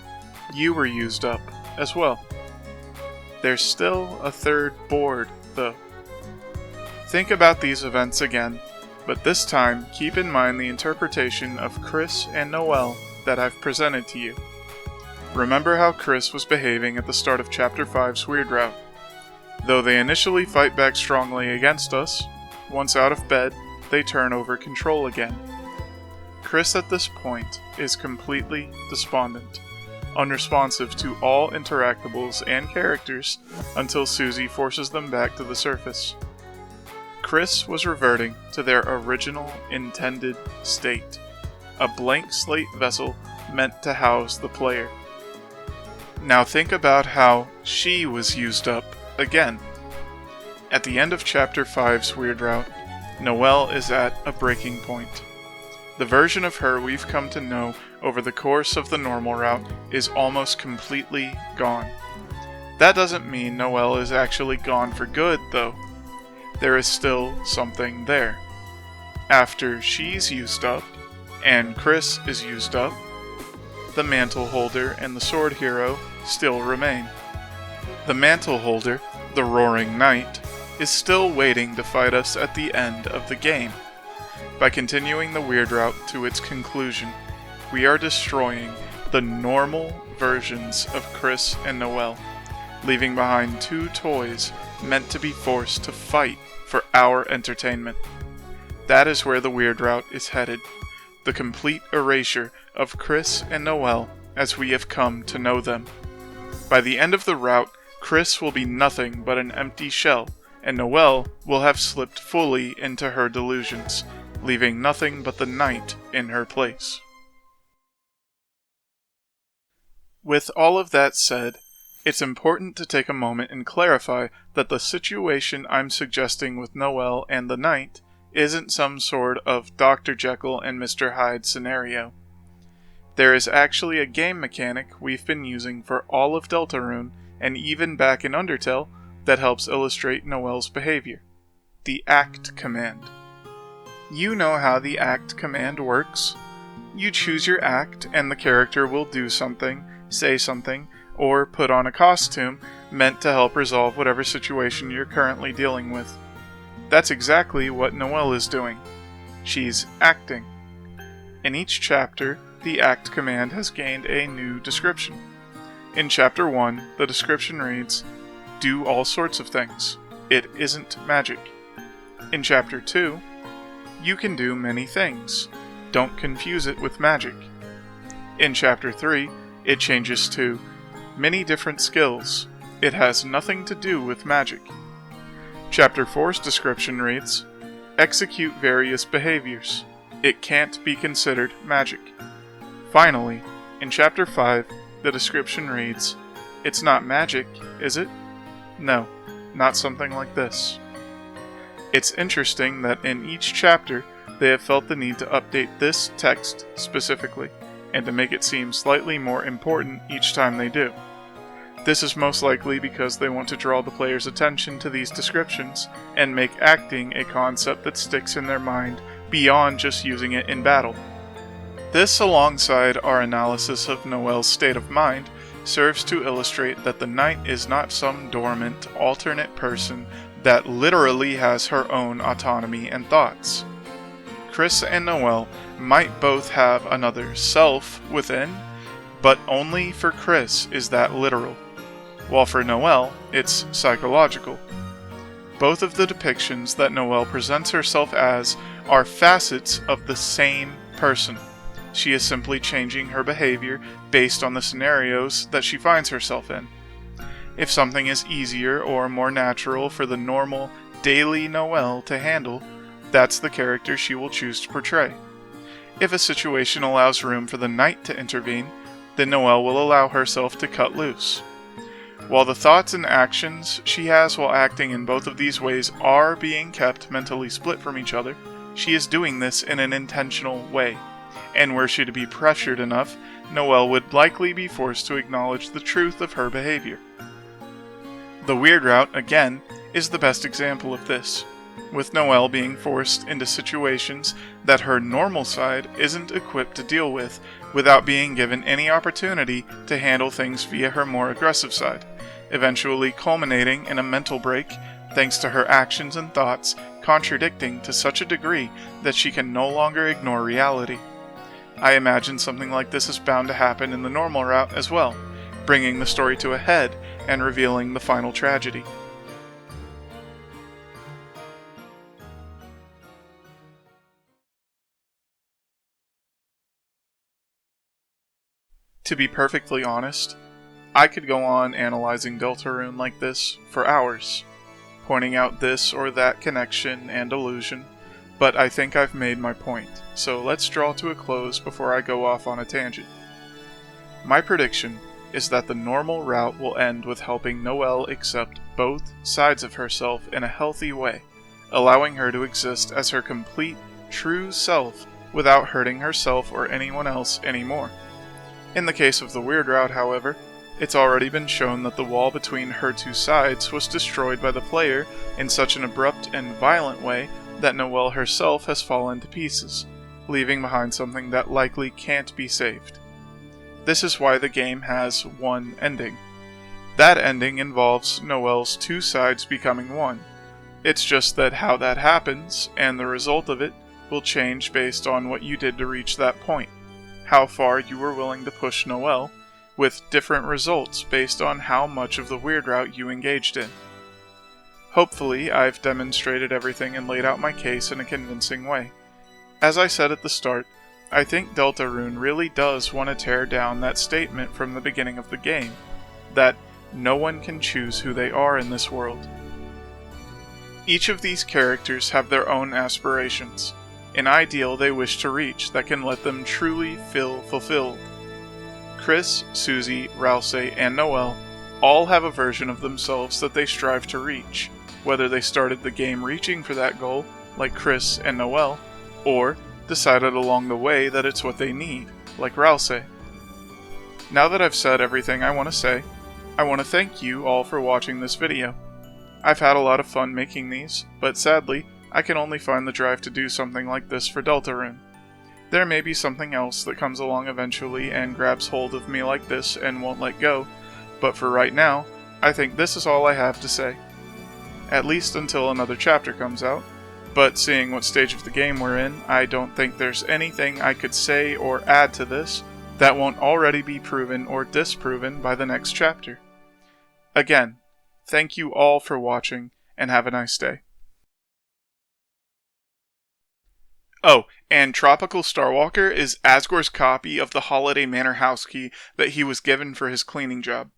"You were used up as well." There's still a third board, though. Think about these events again, but this time keep in mind the interpretation of Chris and Noelle that I've presented to you. Remember how Chris was behaving at the start of Chapter 5's Weird Route. Though they initially fight back strongly against us, once out of bed, they turn over control again. Chris at this point is completely despondent, unresponsive to all interactables and characters until Susie forces them back to the surface. Chris was reverting to their original intended state, a blank slate vessel meant to house the player. Now think about how she was used up again. At the end of Chapter 5's Weird Route, Noelle is at a breaking point. The version of her we've come to know over the course of the normal route is almost completely gone. That doesn't mean Noelle is actually gone for good, though. There is still something there. After she's used up, and Chris is used up, the mantle holder and the sword hero still remain. The mantle holder, the Roaring Knight, is still waiting to fight us at the end of the game. By continuing the weird route to its conclusion, we are destroying the normal versions of Chris and Noelle, leaving behind two toys meant to be forced to fight for our entertainment. That is where the weird route is headed, the complete erasure of Chris and Noelle as we have come to know them. By the end of the route, Chris will be nothing but an empty shell, and Noelle will have slipped fully into her delusions, leaving nothing but the knight in her place. With all of that said, it's important to take a moment and clarify that the situation I'm suggesting with Noelle and the knight isn't some sort of Dr. Jekyll and Mr. Hyde scenario. There is actually a game mechanic we've been using for all of Deltarune, and even back in Undertale, that helps illustrate Noelle's behavior. The ACT command. You know how the ACT command works. You choose your act, and the character will do something, say something, or put on a costume meant to help resolve whatever situation you're currently dealing with. That's exactly what Noelle is doing. She's acting. In each chapter, the ACT command has gained a new description. In Chapter 1, the description reads, "Do all sorts of things. It isn't magic." In Chapter 2, "You can do many things. Don't confuse it with magic." In Chapter 3, it changes to, "Many different skills. It has nothing to do with magic." Chapter 4's description reads, "Execute various behaviors. It can't be considered magic." Finally, in Chapter 5, the description reads, "It's not magic, is it? No, not something like this." It's interesting that in each chapter, they have felt the need to update this text specifically, and to make it seem slightly more important each time they do. This is most likely because they want to draw the player's attention to these descriptions, and make acting a concept that sticks in their mind beyond just using it in battle. This, alongside our analysis of Noelle's state of mind, serves to illustrate that the knight is not some dormant, alternate person that literally has her own autonomy and thoughts. Chris and Noelle might both have another self within, but only for Chris is that literal, while for Noelle, it's psychological. Both of the depictions that Noelle presents herself as are facets of the same person. She is simply changing her behavior based on the scenarios that she finds herself in. If something is easier or more natural for the normal, daily Noelle to handle, that's the character she will choose to portray. If a situation allows room for the knight to intervene, then Noelle will allow herself to cut loose. While the thoughts and actions she has while acting in both of these ways are being kept mentally split from each other, she is doing this in an intentional way. And were she to be pressured enough, Noelle would likely be forced to acknowledge the truth of her behavior. The weird route, again, is the best example of this, with Noelle being forced into situations that her normal side isn't equipped to deal with, without being given any opportunity to handle things via her more aggressive side, eventually culminating in a mental break thanks to her actions and thoughts contradicting to such a degree that she can no longer ignore reality. I imagine something like this is bound to happen in the normal route as well, bringing the story to a head and revealing the final tragedy. To be perfectly honest, I could go on analyzing Deltarune like this for hours, pointing out this or that connection and illusion, but I think I've made my point, so let's draw to a close before I go off on a tangent. My prediction is that the normal route will end with helping Noelle accept both sides of herself in a healthy way, allowing her to exist as her complete, true self without hurting herself or anyone else anymore. In the case of the weird route, however, it's already been shown that the wall between her two sides was destroyed by the player in such an abrupt and violent way that Noelle herself has fallen to pieces, leaving behind something that likely can't be saved. This is why the game has one ending. That ending involves Noel's two sides becoming one. It's just that how that happens, and the result of it, will change based on what you did to reach that point, how far you were willing to push Noel, with different results based on how much of the weird route you engaged in. Hopefully, I've demonstrated everything and laid out my case in a convincing way. As I said at the start, I think Deltarune really does want to tear down that statement from the beginning of the game, that no one can choose who they are in this world. Each of these characters have their own aspirations, an ideal they wish to reach that can let them truly feel fulfilled. Chris, Susie, Rouse, and Noel all have a version of themselves that they strive to reach, whether they started the game reaching for that goal, like Chris and Noel, or decided along the way that it's what they need, like Rouse. Now that I've said everything I want to say, I want to thank you all for watching this video. I've had a lot of fun making these, but sadly, I can only find the drive to do something like this for Deltarune. There may be something else that comes along eventually and grabs hold of me like this and won't let go, but for right now, I think this is all I have to say. At least until another chapter comes out, but seeing what stage of the game we're in, I don't think there's anything I could say or add to this that won't already be proven or disproven by the next chapter. Again, thank you all for watching, and have a nice day. Oh, and Tropical Starwalker is Asgore's copy of the Holiday Manor house key that he was given for his cleaning job.